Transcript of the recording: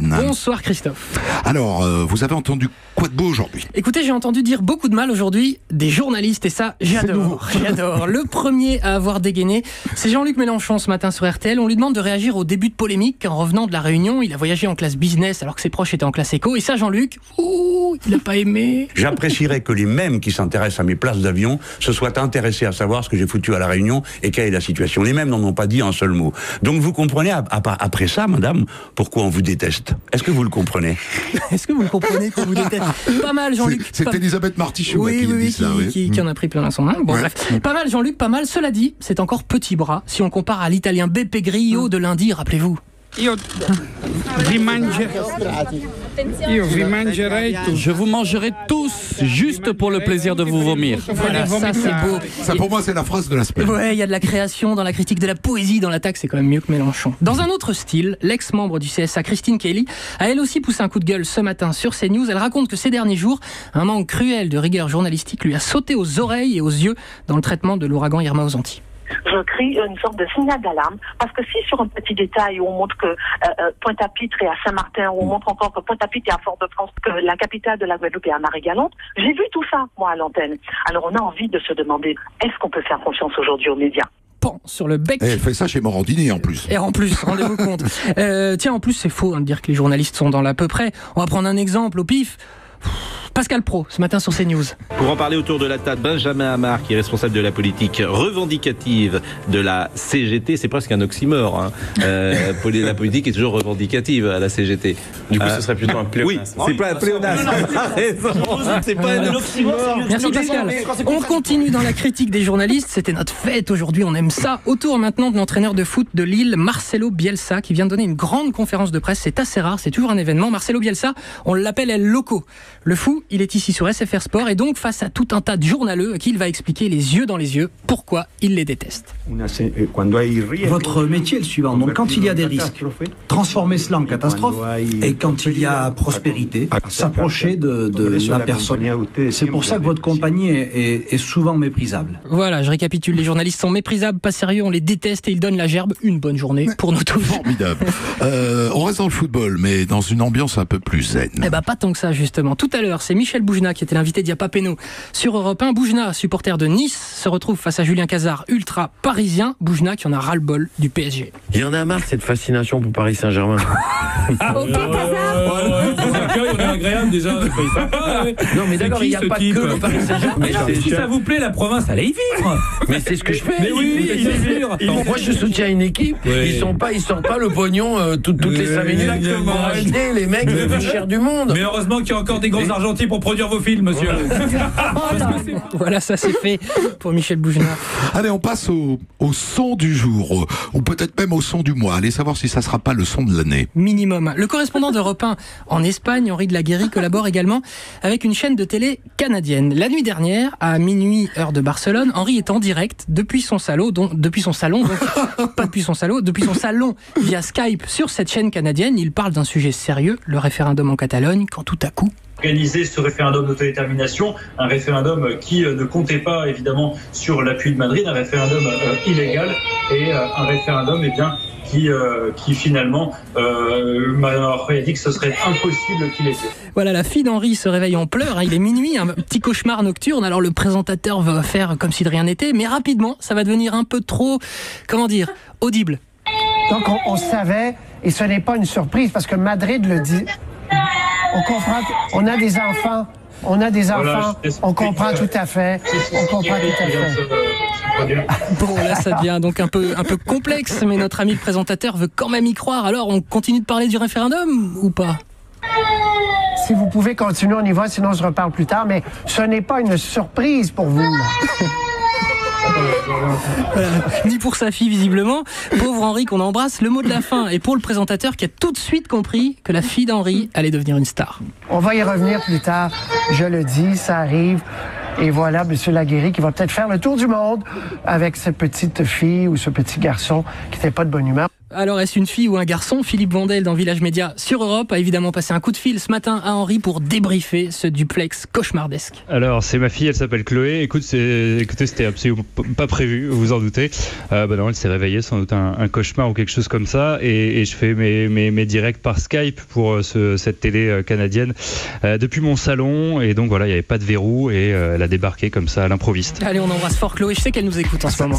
Bonsoir Christophe. Alors, vous avez entendu quoi de beau aujourd'hui? Écoutez, j'ai entendu dire beaucoup de mal aujourd'hui des journalistes et ça, j'adore. J'adore. Le premier à avoir dégainé, c'est Jean-Luc Mélenchon ce matin sur RTL. On lui demande de réagir au début de polémique. En revenant de la Réunion, il a voyagé en classe business alors que ses proches étaient en classe éco. Et ça, Jean-Luc, il n'a pas aimé. J'apprécierais que les mêmes qui s'intéressent à mes places d'avion se soient intéressés à savoir ce que j'ai foutu à la Réunion et quelle est la situation. Les mêmes n'en ont pas dit un seul mot. Donc vous comprenez, après ça, madame, pourquoi on vous déteste? Est-ce que vous le comprenez? Est-ce que vous le comprenez qu'on vous déteste? Pas mal, Jean-Luc. C'est Elisabeth Martichoux qui dit ça. Qui en a pris plein son main. Bon, bref. Pas mal, Jean-Luc, pas mal. Cela dit, c'est encore petit bras si on compare à l'italien Beppe Grillo de lundi, rappelez-vous. Je vous mangerai tous juste pour le plaisir de vous vomir. Voilà, ça c'est beau. Ça pour moi c'est la phrase de la semaine. Ouais, il y a de la création dans la critique, de la poésie dans l'attaque, c'est quand même mieux que Mélenchon. Dans un autre style, l'ex-membre du CSA Christine Kelly a elle aussi poussé un coup de gueule ce matin sur CNews. Elle raconte que ces derniers jours, un manque cruel de rigueur journalistique lui a sauté aux oreilles et aux yeux dans le traitement de l'ouragan Irma aux Antilles. Je crie une sorte de signal d'alarme, parce que si sur un petit détail où on montre que Pointe-à-Pitre est à Saint-Martin, où on montre encore que Pointe-à-Pitre est à Fort-de-France, que la capitale de la Guadeloupe est à Marie-Galante, j'ai vu tout ça, moi, à l'antenne. Alors on a envie de se demander, est-ce qu'on peut faire confiance aujourd'hui aux médias ? Sur le bec. Et elle fait ça chez Morandini en plus. Et en plus, rendez-vous compte. Tiens, en plus, c'est faux de dire que les journalistes sont dans l'à peu près. On va prendre un exemple au pif. Pascal Praud, ce matin sur CNews. Pour en parler autour de la table, Benjamin Amar, qui est responsable de la politique revendicative de la CGT. C'est presque un oxymore. Hein. La politique est toujours revendicative à la CGT. Du coup, ce serait plutôt un pléonasme. Oui, c'est pas un pléonasme. C'est pas un oxymore. Merci Pascal. On continue dans la critique des journalistes. C'était notre fête aujourd'hui, on aime ça. Autour maintenant de l'entraîneur de foot de Lille, Marcelo Bielsa, qui vient de donner une grande conférence de presse. C'est assez rare, c'est toujours un événement. Marcelo Bielsa, on l'appelle El Loco. Le fou, il est ici sur SFR Sport et donc face à tout un tas de journaleux à qui il va expliquer les yeux dans les yeux pourquoi il les déteste. Votre métier est le suivant. Donc quand il y a des risques, transformer cela en catastrophe, et quand il y a prospérité, s'approcher de la personne. C'est pour ça que votre compagnie est souvent méprisable. Voilà, je récapitule. Les journalistes sont méprisables, pas sérieux, on les déteste et ils donnent la gerbe. Une bonne journée pour nous tous. Formidable. On reste dans le football, mais dans une ambiance un peu plus zen. Eh ben pas tant que ça justement. Tout à l'heure, c'est Michel Boujna qui était l'invité d'Yapa Péno sur Europe 1. Boujna, supporter de Nice, se retrouve face à Julien Cazard, ultra parisien. Boujna qui en a ras-le-bol du PSG. Il y en a marre cette fascination pour Paris Saint-Germain. On est agréable déjà. Non mais d'accord, il n'y a pas que le Paris Saint-Germain. Si ça vous plaît, la province, allez y vivre. Mais c'est ce que je fais. Mais oui, moi je soutiens une équipe. Ils sortent pas le pognon toutes les 5 minutes pour acheter les mecs les plus chers du monde. Mais heureusement qu'il y a encore des gros argentiers pour produire vos films, monsieur. Voilà, ça c'est fait pour Michel Boujna. Allez, on passe au son du jour, ou peut-être même au son du mois. Allez savoir si ça sera pas le son de l'année. Minimum. Le correspondant d'Europe 1 en Espagne, Henri de la Guéry, collabore également avec une chaîne de télé canadienne. La nuit dernière, à minuit heure de Barcelone, Henri est en direct depuis son salon via Skype sur cette chaîne canadienne. Il parle d'un sujet sérieux, le référendum en Catalogne, quand tout à coup... Organiser ce référendum d'autodétermination, un référendum qui ne comptait pas évidemment sur l'appui de Madrid, un référendum illégal et un référendum qui finalement a dit que ce serait impossible qu'il ait fait. Voilà, la fille d'Henri se réveille en pleurs, hein, il est minuit, un petit cauchemar nocturne, alors le présentateur va faire comme si de rien n'était, mais rapidement ça va devenir un peu trop, audible. Donc on savait, et ce n'est pas une surprise parce que Madrid le dit. On comprend, on a des enfants, voilà, on comprend tout à fait, Bon, là ça devient donc un peu complexe, mais notre ami le présentateur veut quand même y croire, alors on continue de parler du référendum ou pas ? Si vous pouvez continuer, on y va, sinon on se reparle plus tard, mais ce n'est pas une surprise pour vous. Voilà. Ni pour sa fille visiblement. Pauvre Henri qu'on embrasse. Le mot de la fin est pour le présentateur qui a tout de suite compris que la fille d'Henri allait devenir une star. On va y revenir plus tard, je le dis, ça arrive. Et voilà, M. Laguéry qui va peut-être faire le tour du monde avec cette petite fille ou ce petit garçon qui n'était pas de bonne humeur. Alors, est-ce une fille ou un garçon? Philippe Vandel dans Village Média sur Europe a évidemment passé un coup de fil ce matin à Henri pour débriefer ce duplex cauchemardesque. Alors, c'est ma fille, elle s'appelle Chloé. Écoutez, c'était absolument pas prévu, vous vous en doutez. Non, elle s'est réveillée, sans doute un cauchemar ou quelque chose comme ça. Et je fais mes directs par Skype pour cette télé canadienne depuis mon salon. Et donc voilà, il n'y avait pas de verrou et elle a débarqué comme ça à l'improviste. Allez, on embrasse fort Chloé. Je sais qu'elle nous écoute en ce moment.